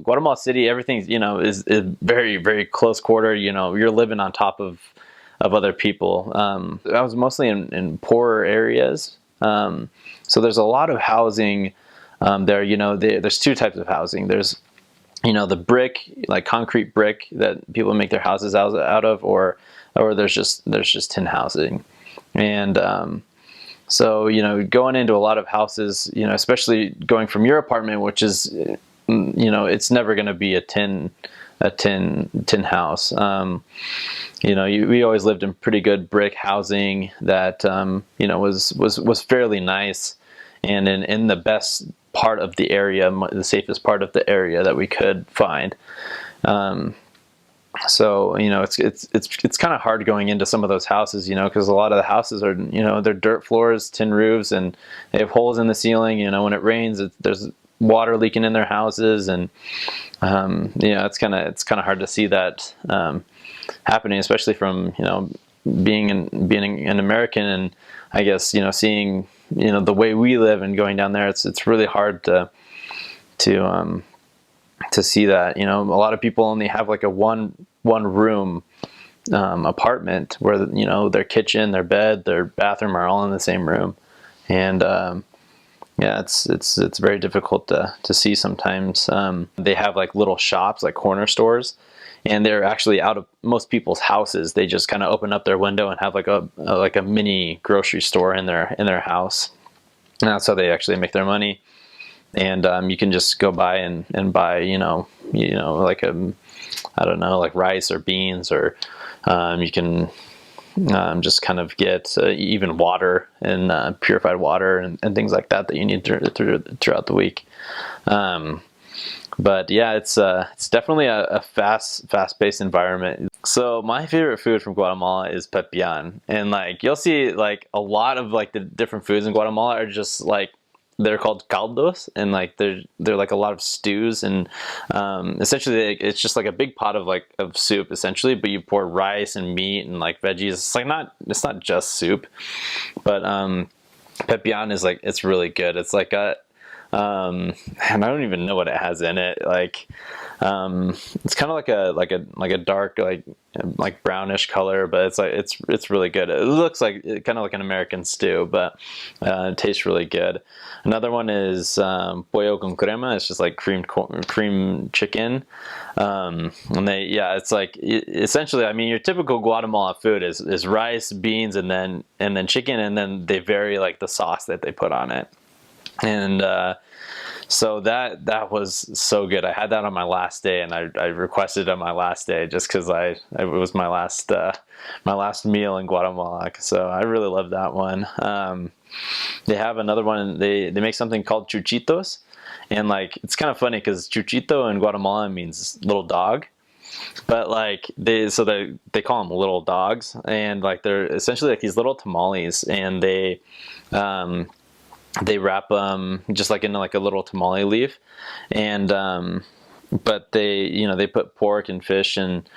Guatemala City, everything's, is very, very close quarter. You're living on top of other people. I was mostly in poorer areas. So there's a lot of housing there. There's two types of housing. There's, the brick, like concrete brick that people make their houses out of, or there's just tin housing. And so, going into a lot of houses, especially going from your apartment, which is, it's never going to be a tin house. We always lived in pretty good brick housing that, was fairly nice, and in the best part of the area, the safest part of the area that we could find. So it's kind of hard going into some of those houses, because a lot of the houses are, they're dirt floors, tin roofs, and they have holes in the ceiling. When it rains, there's water leaking in their houses, and it's kind of hard to see that happening, especially from being an American, and I guess seeing the way we live and going down there. It's really hard to see that. A lot of people only have like a one room apartment where their kitchen, their bed, their bathroom are all in the same room, and yeah, it's very difficult to see sometimes. They have like little shops, like corner stores, and they're actually out of most people's houses. They just kind of open up their window and have like a mini grocery store in their house, and that's how they actually make their money. And you can just go by and buy like I don't know, like rice or beans, or you can just kind of get even water and purified water and things like that you need throughout the week. But yeah, it's definitely a fast-paced environment. So my favorite food from Guatemala is pepian, and like you'll see like a lot of like the different foods in Guatemala are just like, they're called caldos, and like they're like a lot of stews, and essentially it's just like a big pot of soup essentially, but you pour rice and meat and like veggies. It's not just soup, but pepian is like, it's really good. It's like and I don't even know what it has in it. Like it's kind of like a dark like brownish color, but it's really good. It looks like kind of like an American stew, but it tastes really good. Another one is pollo con crema. It's just like cream chicken, and it's like essentially, I mean, your typical Guatemala food is rice, beans, and then chicken, and then they vary like the sauce that they put on it. And so that was so good. I had that on my last day, and I requested it on my last day just because it was my last meal in Guatemala. So I really love that one. They have another one. They make something called chuchitos, and like it's kind of funny because chuchito in Guatemala means little dog. But like they call them little dogs, and like they're essentially like these little tamales, and they wrap them just like in like a little tamale leaf, and but they put pork and fish and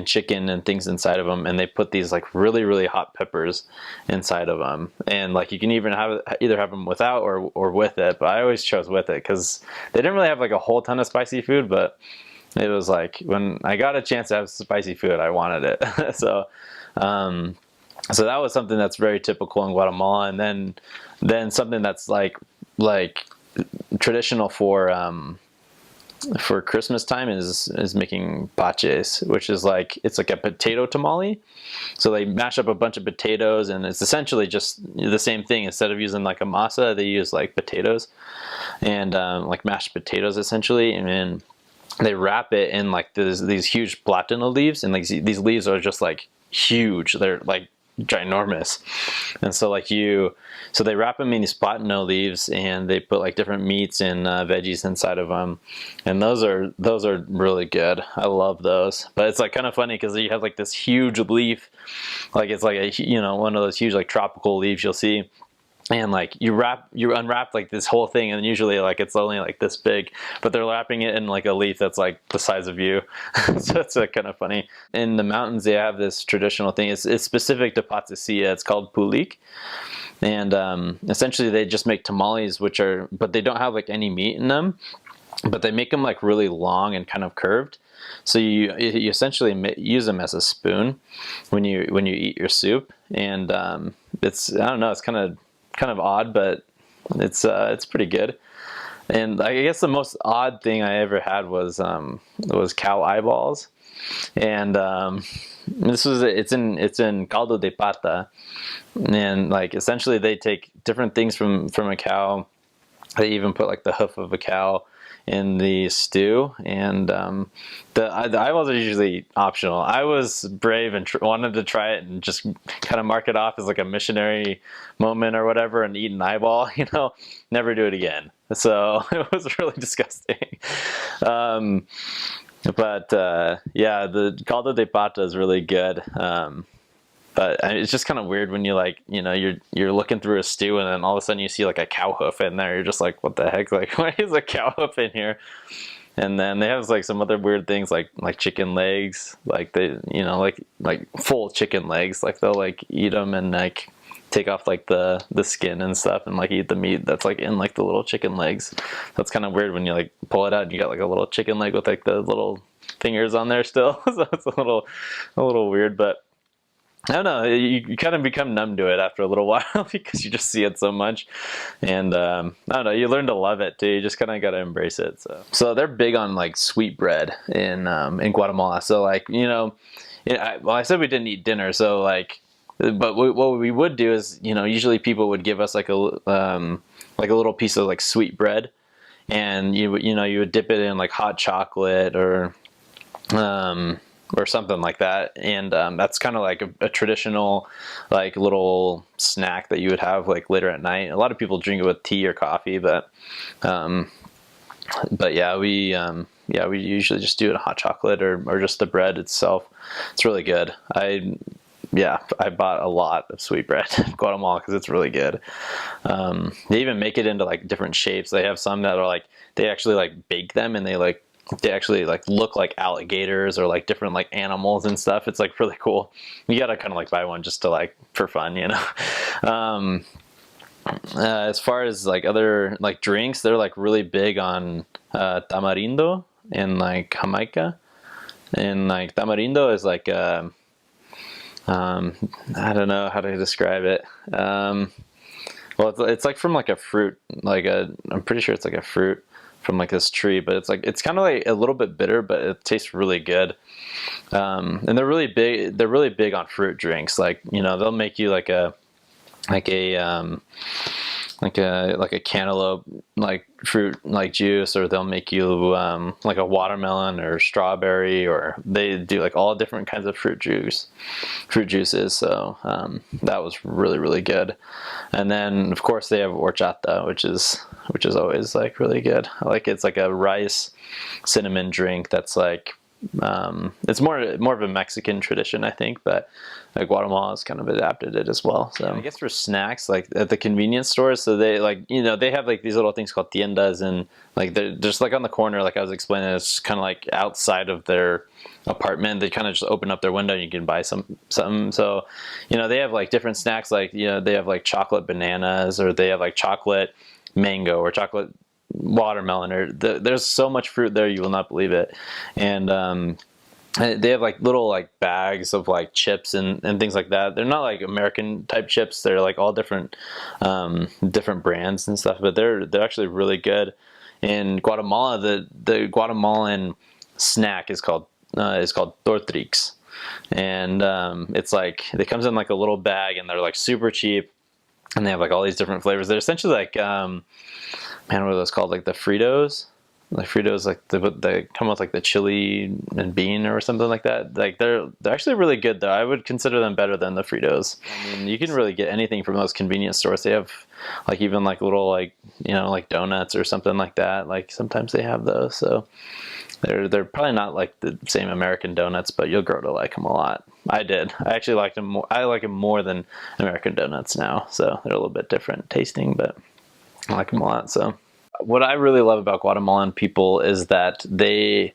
chicken and things inside of them, and they put these like really, really hot peppers inside of them, and like you can even either have them without or with it, but I always chose with it because they didn't really have like a whole ton of spicy food, but it was like when I got a chance to have spicy food, I wanted it. So that was something that's very typical in Guatemala, and then something that's like traditional for Christmas time is making paches, which is like, it's like a potato tamale. So they mash up a bunch of potatoes, and it's essentially just the same thing. Instead of using like a masa, they use like potatoes and like mashed potatoes essentially, and then they wrap it in like these huge platano leaves, and like these leaves are just like huge. They're like ginormous, and so they wrap them in these platano leaves, and they put like different meats and veggies inside of them, and those are really good. I love those. But it's like kind of funny because you have like this huge leaf, like it's like one of those huge like tropical leaves you'll see, and like you unwrap like this whole thing, and usually like it's only like this big, but they're wrapping it in like a leaf that's like the size of you. So it's kind of funny. In the mountains they have this traditional thing. It's specific to Patsisia. It's called pulik, and essentially they just make tamales, but they don't have like any meat in them. but they make them like really long and kind of curved. So you essentially use them as a spoon when you eat your soup, and it's, I don't know, it's kind of odd, but it's pretty good. And I guess the most odd thing I ever had was cow eyeballs, and it's in caldo de pata, and like essentially they take different things from a cow. They even put like the hoof of a cow in the stew, and the eyeballs are usually optional. I was brave and wanted to try it and just kind of mark it off as like a missionary moment or whatever, and eat an eyeball, you know, never do it again. So it was really disgusting. Um, yeah, the caldo de pata is really good. But it's just kind of weird when you like, you know, you're looking through a stew and then all of a sudden you see like a cow hoof in there. You're just like, what the heck? Like, why is a cow hoof in here? And then they have like some other weird things like chicken legs, like they, you know, like full chicken legs. Like they'll like eat them and like take off like the skin and stuff and like eat the meat that's like in like the little chicken legs. That's kind of weird when you like pull it out and you got like a little chicken leg with like the little fingers on there still. So it's a little weird, but I don't know, you kind of become numb to it after a little while because you just see it so much, and I don't know, you learn to love it too. You just kind of got to embrace it. So they're big on like sweet bread in Guatemala. So like, you know, I said we didn't eat dinner, so like, but what we would do is, you know, usually people would give us like a little piece of like sweet bread, and you would dip it in like hot chocolate or something like that, and that's kind of like a traditional like little snack that you would have like later at night. A lot of people drink it with tea or coffee, but yeah, we usually just do it in hot chocolate or just the bread itself. It's really good. I bought a lot of sweet bread in Guatemala because it's really good. They even make it into like different shapes. They have some that are like, they actually like bake them, and they actually like look like alligators or like different like animals and stuff. It's like really cool. You gotta kind of like buy one just to like for fun, you know. As far as like other like drinks, they're like really big on tamarindo and like jamaica. And like tamarindo is like I don't know how to describe it. Well, it's like from like a fruit, I'm pretty sure it's like a fruit from like this tree, but it's kind of like a little bit bitter, but it tastes really good. And they're really big on fruit drinks. Like, you know, they'll make you like a cantaloupe like fruit like juice, or they'll make you like a watermelon or strawberry, or they do like all different kinds of fruit juices. So that was really good. And then of course they have horchata, which is always like really good. I like it's like a rice cinnamon drink that's like it's more of a Mexican tradition, I think, but Guatemala has kind of adapted it as well. So I guess for snacks, like at the convenience stores, so they like, you know, they have like these little things called tiendas, and like they're just like on the corner, like I was explaining, it's kind of like outside of their apartment. They kind of just open up their window and you can buy something. So, you know, they have like different snacks, like, you know, they have like chocolate bananas, or they have like chocolate mango or chocolate watermelon, or there's so much fruit there you will not believe it. And they have like little like bags of like chips and things like that. They're not like American type chips. They're like all different brands and stuff, but they're actually really good. In Guatemala, the Guatemalan snack is called tortrix, and it's like, it comes in like a little bag, and they're like super cheap, and they have like all these different flavors. They're essentially like man, what are those called? Like the Fritos? Like Fritos, like they come with like the chili and bean or something like that. Like they're actually really good though. I would consider them better than the Fritos. I mean, you can really get anything from those convenience stores. They have like even like little like, you know, like donuts or something like that. Like sometimes they have those. So they're probably not like the same American donuts, but you'll grow to like them a lot. I did. I actually liked them more. I like them more than American donuts now. So they're a little bit different tasting, but I like them a lot. So what I really love about Guatemalan people is that they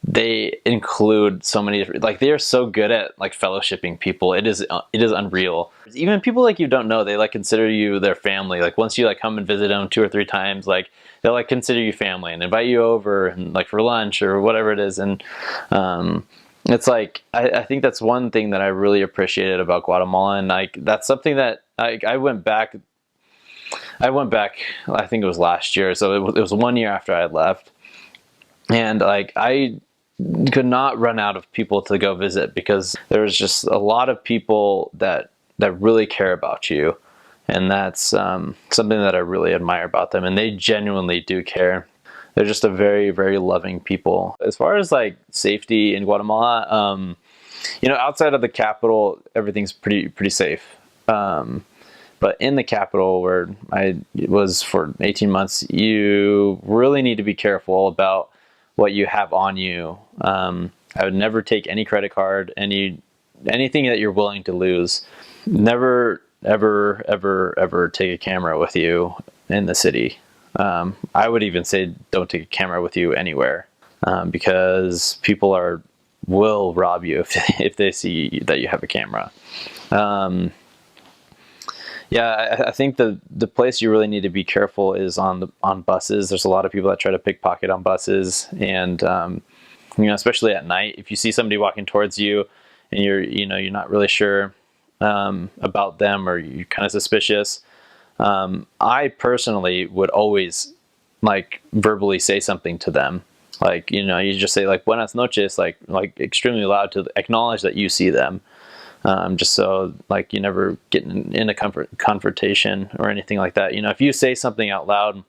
they include so many different, like they are so good at like fellowshipping people. It is unreal. Even people like you don't know, they like consider you their family. Like once you like come and visit them 2 or 3 times, like they'll like consider you family and invite you over and like for lunch or whatever it is. And it's like I think that's one thing that I really appreciated about Guatemala, and like that's something that I went back. I think it was last year, so it was 1 year after I had left, and like I could not run out of people to go visit because there was just a lot of people that really care about you, and that's something that I really admire about them, and they genuinely do care. They're just a very, very loving people. As far as like safety in Guatemala, you know, outside of the capital, everything's pretty safe. But in the capital, where I was for 18 months, you really need to be careful about what you have on you. I would never take any credit card, anything that you're willing to lose. Never, ever, ever, ever take a camera with you in the city. I would even say don't take a camera with you anywhere, because people will rob you if they see that you have a camera. Yeah, I think the place you really need to be careful is on buses. There's a lot of people that try to pickpocket on buses, and you know, especially at night, if you see somebody walking towards you and you're not really sure about them, or you're kind of suspicious. I personally would always like verbally say something to them, like, you know, you just say like buenas noches, like extremely loud to acknowledge that you see them. Just so like you never get in a confrontation or anything like that. You know, if you say something out loud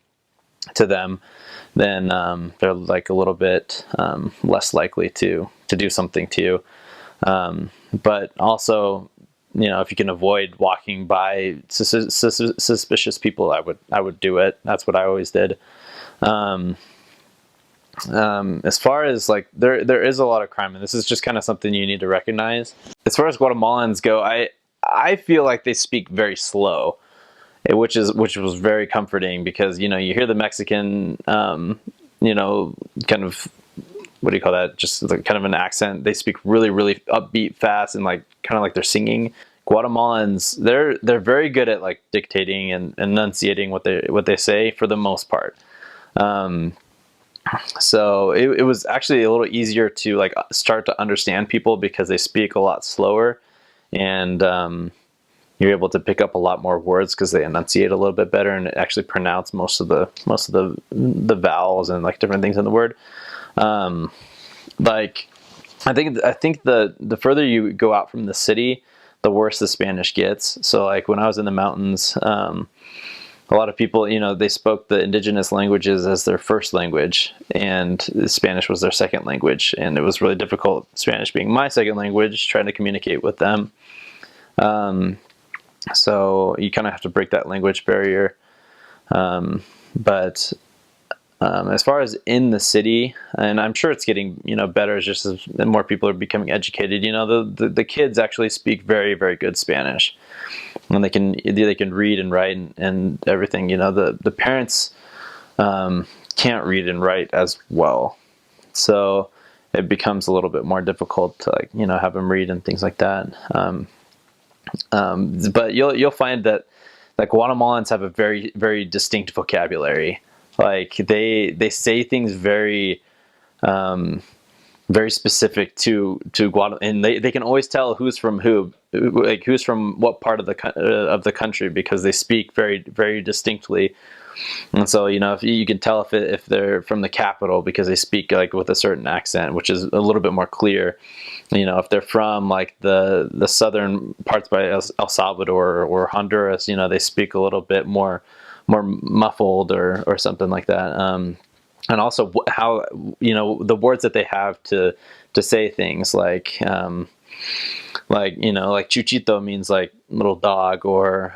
to them, then they're like a little bit less likely to do something to you. But also, you know, if you can avoid walking by suspicious people, I would do it. That's what I always did. As far as like there is a lot of crime, and this is just kind of something you need to recognize. As far as Guatemalans go, I feel like they speak very slow, which was very comforting, because you know, you hear the Mexican you know, kind of, what do you call that, just like kind of an accent. They speak really, really upbeat, fast, and like kind of like they're singing. Guatemalans, they're very good at like dictating and enunciating what they say for the most part. So it was actually a little easier to like start to understand people, because they speak a lot slower, and you're able to pick up a lot more words because they enunciate a little bit better and actually pronounce most of the vowels and like different things in the word. Like I think the further you go out from the city, the worse the Spanish gets. So like when I was in the mountains, a lot of people, you know, they spoke the indigenous languages as their first language, and Spanish was their second language. And it was really difficult, Spanish being my second language, trying to communicate with them. So you kind of have to break that language barrier. But as far as in the city, and I'm sure it's getting, you know, better just as more people are becoming educated. You know, the kids actually speak very, very good Spanish, and they can read and write and everything. You know, the parents can't read and write as well, so it becomes a little bit more difficult to, like, you know, have them read and things like that. But you'll find that Guatemalans have a very, very distinct vocabulary. Like they say things very very specific to Guatemala, and they can always tell who's from who, like who's from what part of the country, because they speak very, very distinctly. And so, you know, if you can tell if they're from the capital, because they speak like with a certain accent, which is a little bit more clear. You know, if they're from like the southern parts by El Salvador or Honduras, you know, they speak a little bit more muffled or something like that. And also how, you know, the words that they have to say things like, you know, like chuchito means like little dog, or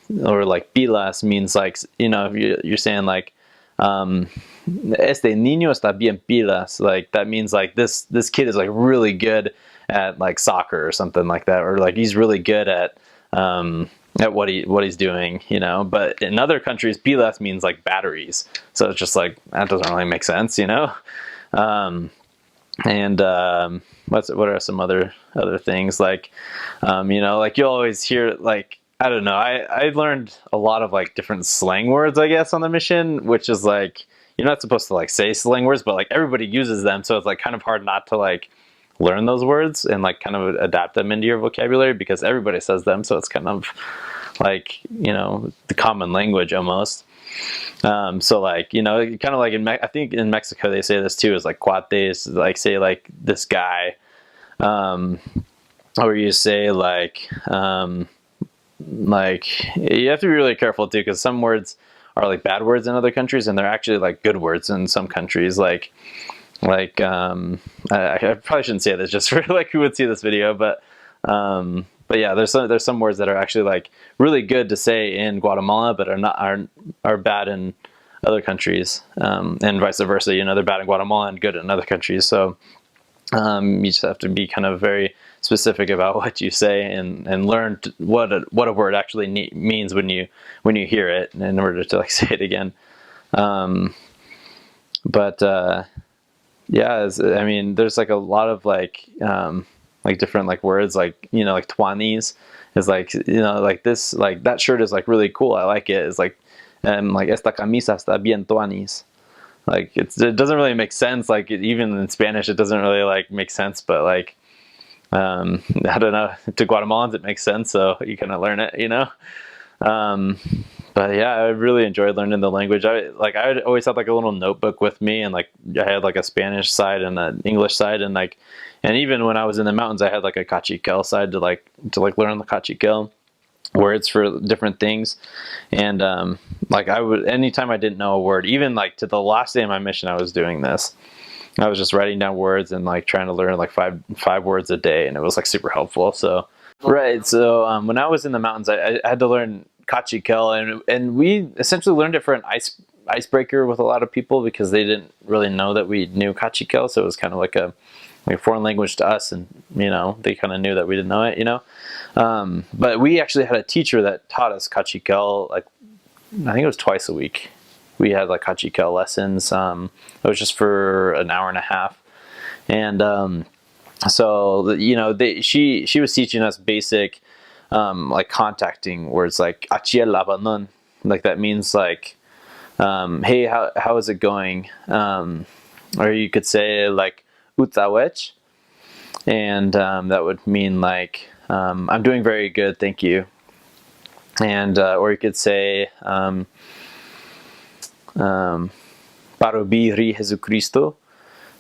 like pilas means like, you know, if you're saying like, este niño está bien pilas, like that means like this kid is like really good at like soccer or something like that, or like he's really good at what he's doing, you know. But in other countries, pilas means like batteries, so it's just like that doesn't really make sense, you know. And what are some other things like, like you'll always hear like, I don't know, I learned a lot of like different slang words, I guess, on the mission, which is like, you're not supposed to like say slang words, but like everybody uses them, so it's like kind of hard not to like learn those words and like kind of adapt them into your vocabulary, because everybody says them, so it's kind of like, the common language almost. So like, kind of like I think in Mexico they say this too, is like cuates, like say like this guy, or you say like you have to be really careful too, because some words are like bad words in other countries, and they're actually like good words in some countries. I probably shouldn't say this just for like who would see this video, but yeah, there's some words that are actually like really good to say in Guatemala, but are bad in other countries, and vice versa. They're bad in Guatemala and good in other countries. So you just have to be kind of very specific about what you say, and learn what a word actually means when you hear it, in order to like say it again. Yeah, I mean, there's like a lot of like different like words, like like tuanis is like, like this, like that shirt is like really cool, I like it. It's like esta camisa está bien tuanis. Like it doesn't really make sense, like even in Spanish it doesn't really like make sense, but like I don't know, to Guatemalans it makes sense, so you kind of learn it, but yeah, I really enjoyed learning the language. I always had like a little notebook with me, and like I had like a Spanish side and an English side, and even when I was in the mountains, I had like a cachiquel side to learn the cachiquel words for different things. And like I would, anytime I didn't know a word, even like to the last day of my mission, I was doing this. I was just writing down words and like trying to learn like five words a day, and it was like super helpful. So right, so when I was in the mountains, I had to learn cachiquel, and we essentially learned it for an icebreaker with a lot of people, because they didn't really know that we knew cachiquel, so it was kind of like a foreign language to us, and they kind of knew that we didn't know it. But we actually had a teacher that taught us cachiquel, like I think it was twice a week. We had like cachiquel lessons. It was just for an hour and a half, and so she was teaching us basic like contacting words, like achia labanon, like that means like hey, how is it going, or you could say like utawech, and that would mean like I'm doing very good, thank you. And or you could say Parobiri Jesucristo,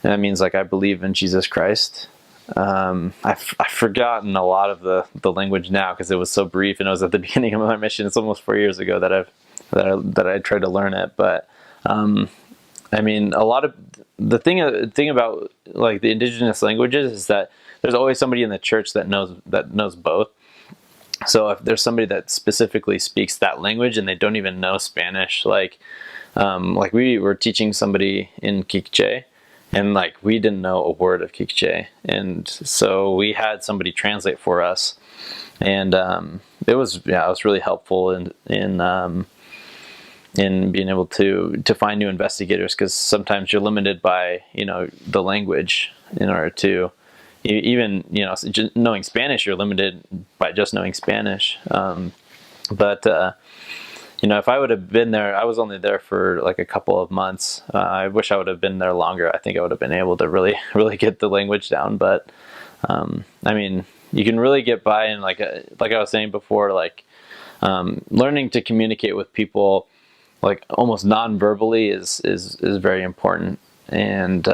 and that means like I believe in Jesus Christ. I've forgotten a lot of the language now, because it was so brief, and it was at the beginning of my mission. It's almost 4 years ago that I tried to learn it. But I mean, a lot of the thing about like the indigenous languages is that there's always somebody in the church that knows both. So if there's somebody that specifically speaks that language and they don't even know Spanish, like we were teaching somebody in Kikche, and like we didn't know a word of Kikche, and so we had somebody translate for us, and it was really helpful in being able to find new investigators, because sometimes you're limited by the language. In order to even knowing Spanish, you're limited by just knowing Spanish. But if I would have been there, I was only there for like a couple of months. I wish I would have been there longer. I think I would have been able to really get the language down. But I mean, you can really get by, and like I was saying before, like learning to communicate with people like almost non-verbally is very important. And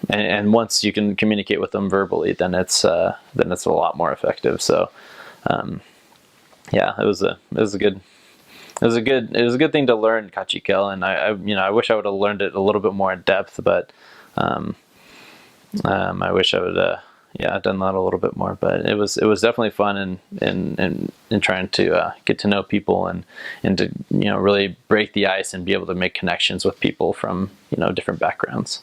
and once you can communicate with them verbally, then it's a lot more effective. So yeah, it was a good thing to learn cachiquel, and I wish I would have learned it a little bit more in depth, but I wish I would done that a little bit more. But it was definitely fun in trying to get to know people, and to really break the ice and be able to make connections with people from different backgrounds.